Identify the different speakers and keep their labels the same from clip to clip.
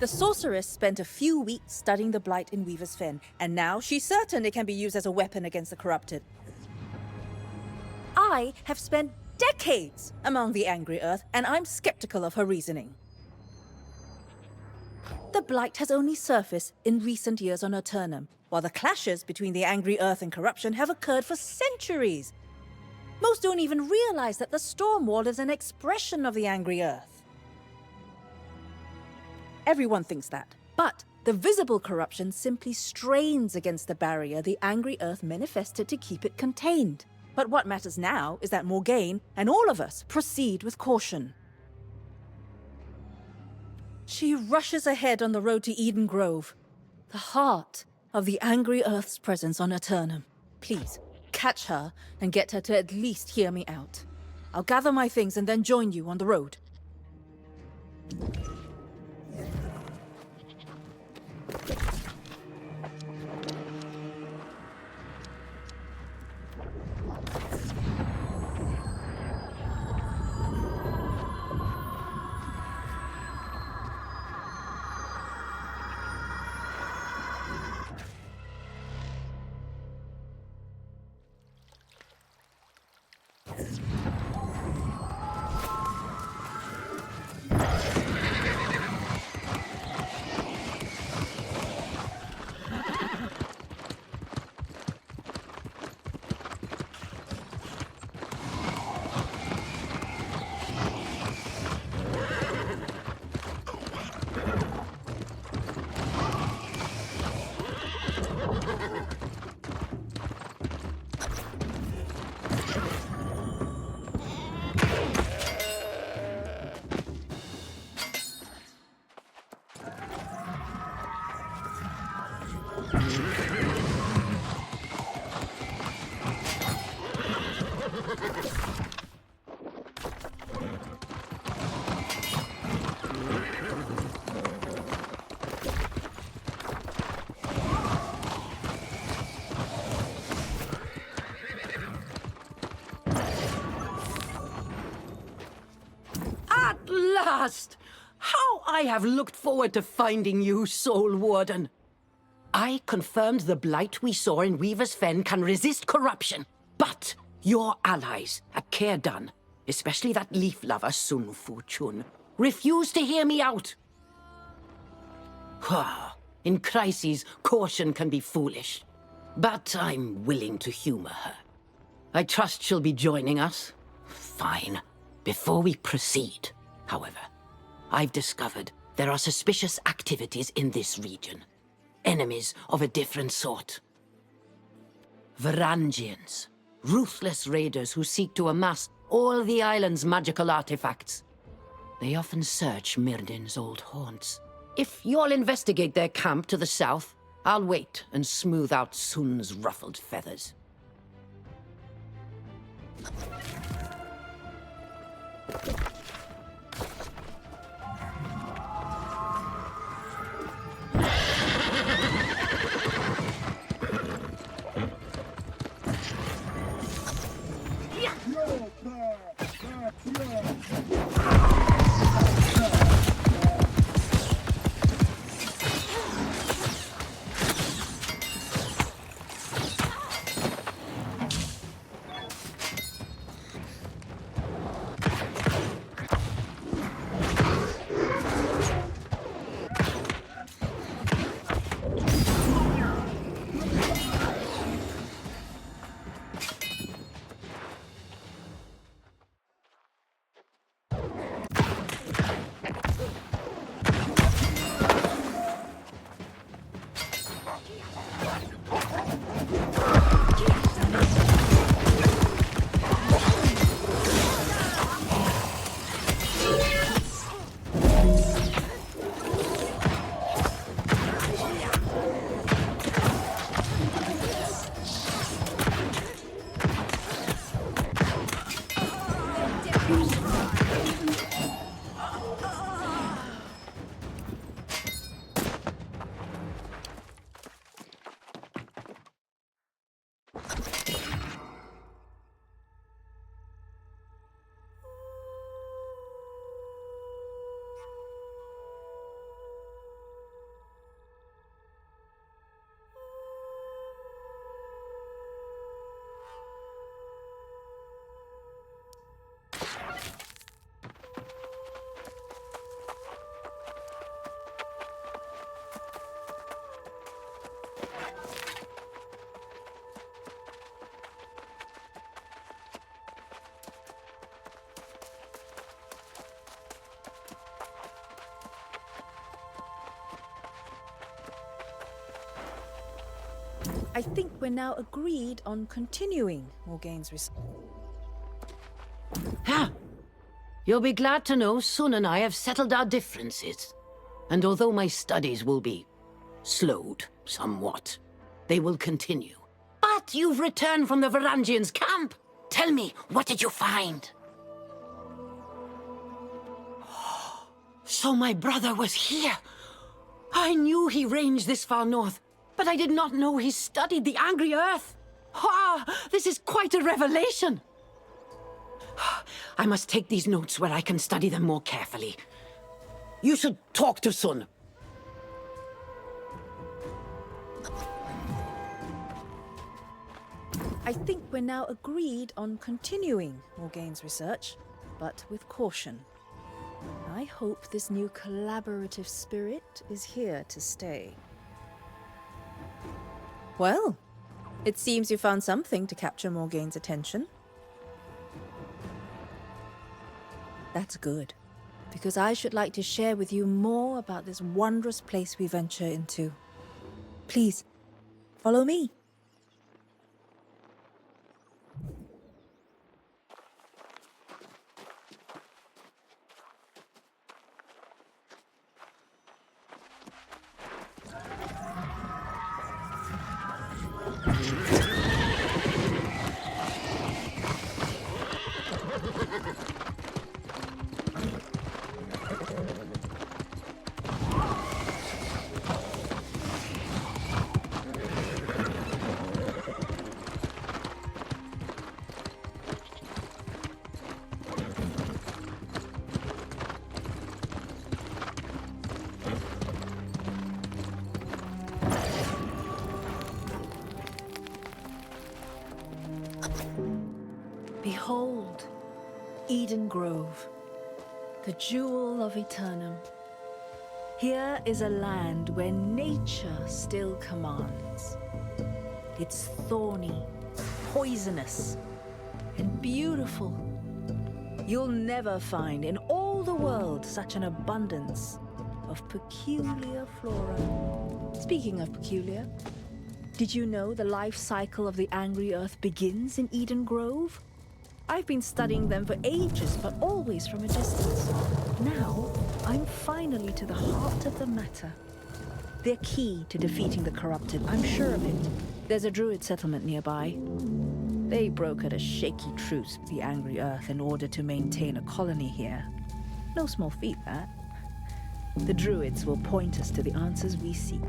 Speaker 1: The sorceress spent a few weeks studying the blight in Weaver's Fen, and now she's certain it can be used as a weapon against the corrupted. I have spent decades among the Angry Earth, and I'm skeptical of her reasoning. The blight has only surfaced in recent years on Aeternum, while the clashes between the Angry Earth and corruption have occurred for centuries. Most don't even realize that the Storm Wall is an expression of the Angry Earth. Everyone thinks that, but the visible corruption simply strains against the barrier the Angry Earth manifested to keep it contained. But what matters now is that Morgaine and all of us proceed with caution. She rushes ahead on the road to Eden Grove, the heart of the Angry Earth's presence on Aeternum. Please, catch her and get her to at least hear me out. I'll gather my things and then join you on the road.
Speaker 2: At last! How I have looked forward to finding you, Soul Warden. I confirmed the blight we saw in Weaver's Fen can resist corruption, but your allies at Cairdan, especially that leaf lover Sun Fu Chun, refuse to hear me out. In crises, caution can be foolish, but I'm willing to humor her. I trust she'll be joining us. Fine. Before we proceed, however, I've discovered there are suspicious activities in this region. Enemies of a different sort. Varangians, ruthless raiders who seek to amass all the island's magical artifacts. They often search Myrdin's old haunts. If you'll investigate their camp to the south, I'll wait and smooth out Sun's ruffled feathers.
Speaker 1: I think we're now agreed on continuing Morgaine's research.
Speaker 2: Ha! You'll be glad to know Sun and I have settled our differences. And although my studies will be slowed somewhat, they will continue. But you've returned from the Varangians' camp! Tell me, what did you find? So my brother was here! I knew he ranged this far north, but I did not know he studied the Angry Earth! Ah, this is quite a revelation! I must take these notes where I can study them more carefully. You should talk to Sun.
Speaker 1: I think we're now agreed on continuing Morgaine's research, but with caution. I hope this new collaborative spirit is here to stay. Well, it seems you found something to capture Morgaine's attention. That's good, because I should like to share with you more about this wondrous place we venture into. Please, follow me. Behold, Eden Grove, the jewel of Aeternum. Here is a land where nature still commands. It's thorny, poisonous, and beautiful. You'll never find in all the world such an abundance of peculiar flora. Speaking of peculiar, did you know the life cycle of the Angry Earth begins in Eden Grove? I've been studying them for ages, but always from a distance. Now, I'm finally to the heart of the matter. They're key to defeating the corrupted, I'm sure of it. There's a druid settlement nearby. They brokered a shaky truce with the Angry Earth in order to maintain a colony here. No small feat, that. The druids will point us to the answers we seek.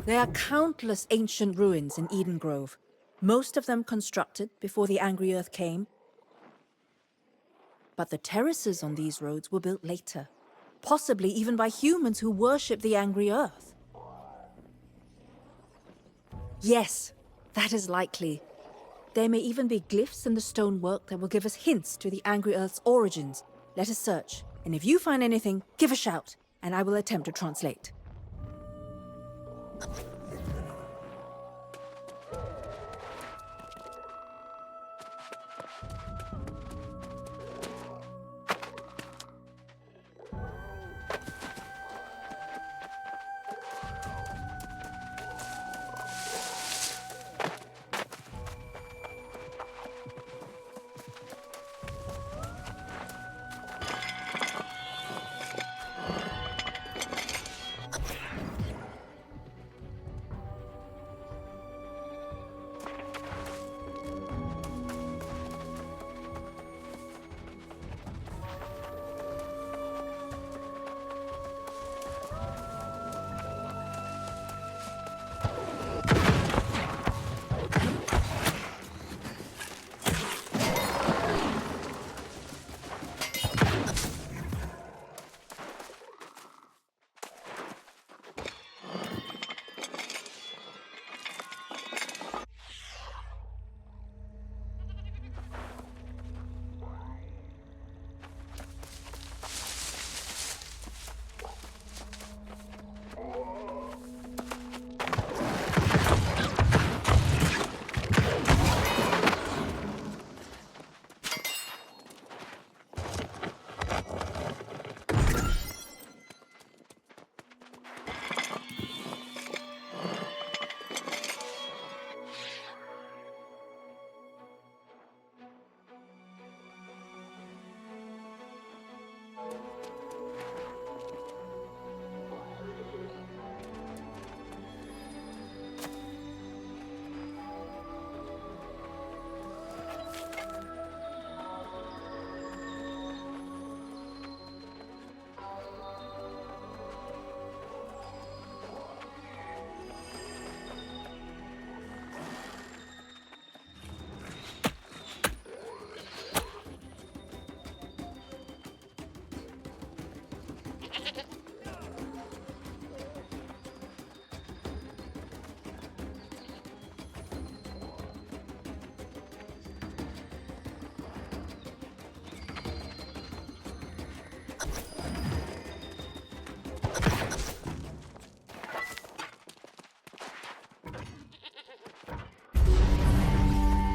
Speaker 1: There are countless ancient ruins in Eden Grove, most of them constructed before the Angry Earth came. But the terraces on these roads were built later, possibly even by humans who worship the Angry Earth. Yes, that is likely. There may even be glyphs in the stonework that will give us hints to the Angry Earth's origins. Let us search, and if you find anything, give a shout, and I will attempt to translate.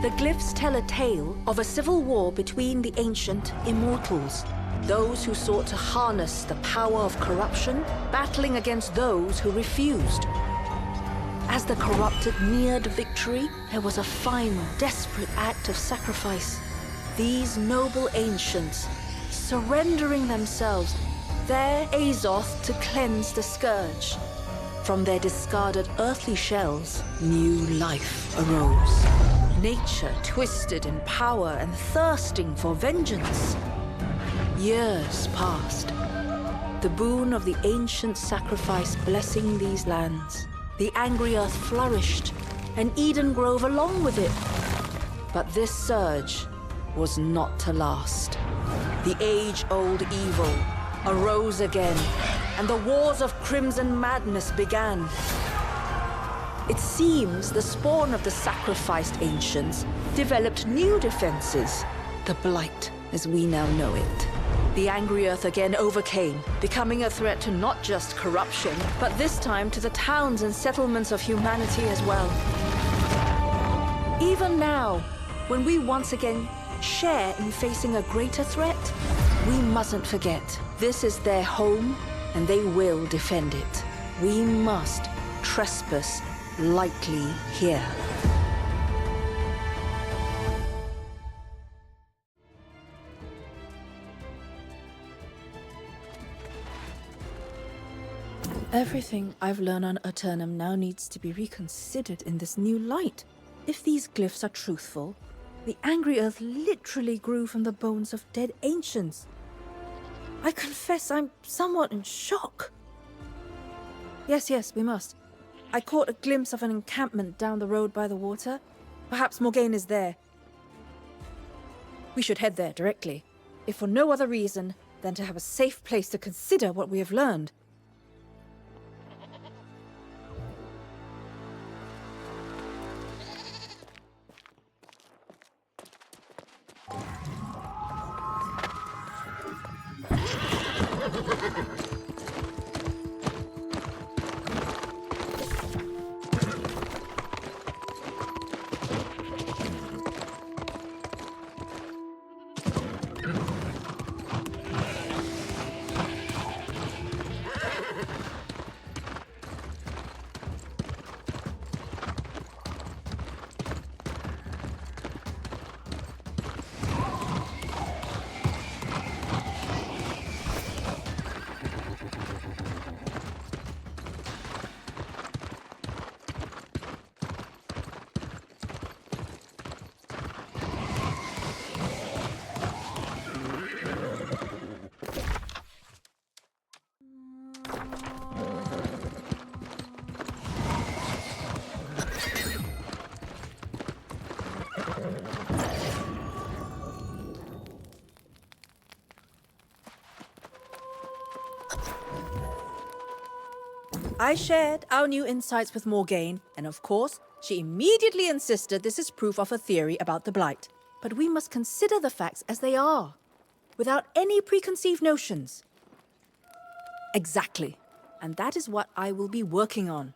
Speaker 1: The glyphs tell a tale of a civil war between the ancient immortals, those who sought to harness the power of corruption, battling against those who refused. As the corrupted neared victory, there was a final, desperate act of sacrifice. These noble ancients, surrendering themselves, their Azoth to cleanse the scourge. From their discarded earthly shells, new life arose. Nature twisted in power and thirsting for vengeance. Years passed. The boon of the ancient sacrifice blessing these lands. The angry earth flourished, and Eden Grove along with it. But this surge was not to last. The age-old evil arose again, and the wars of crimson madness began. It seems the spawn of the sacrificed ancients developed new defenses, the Blight as we now know it. The angry earth again overcame, becoming a threat to not just corruption, but this time to the towns and settlements of humanity as well. Even now, when we once again share in facing a greater threat, we mustn't forget, this is their home, and they will defend it. We must trespass lightly here. Everything I've learned on Aeternum now needs to be reconsidered in this new light. If these glyphs are truthful, the angry earth literally grew from the bones of dead ancients. I confess I'm somewhat in shock. Yes, we must. I caught a glimpse of an encampment down the road by the water. Perhaps Morgaine is there. We should head there directly, if for no other reason than to have a safe place to consider what we have learned. I shared our new insights with Morgaine, and of course, she immediately insisted this is proof of her theory about the Blight. But we must consider the facts as they are, without any preconceived notions. Exactly. And that is what I will be working on.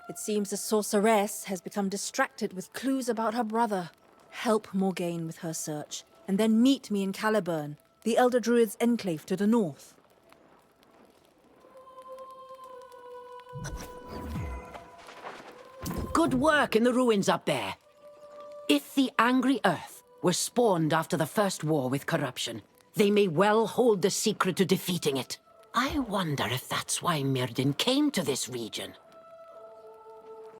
Speaker 1: It seems the sorceress has become distracted with clues about her brother. Help Morgaine with her search, and then meet me in Caliburn, the Elder Druid's enclave to the north.
Speaker 2: Good work in the ruins up there. If the angry earth were spawned after the first war with corruption, they may well hold the secret to defeating it. I wonder if that's why Myrddin came to this region.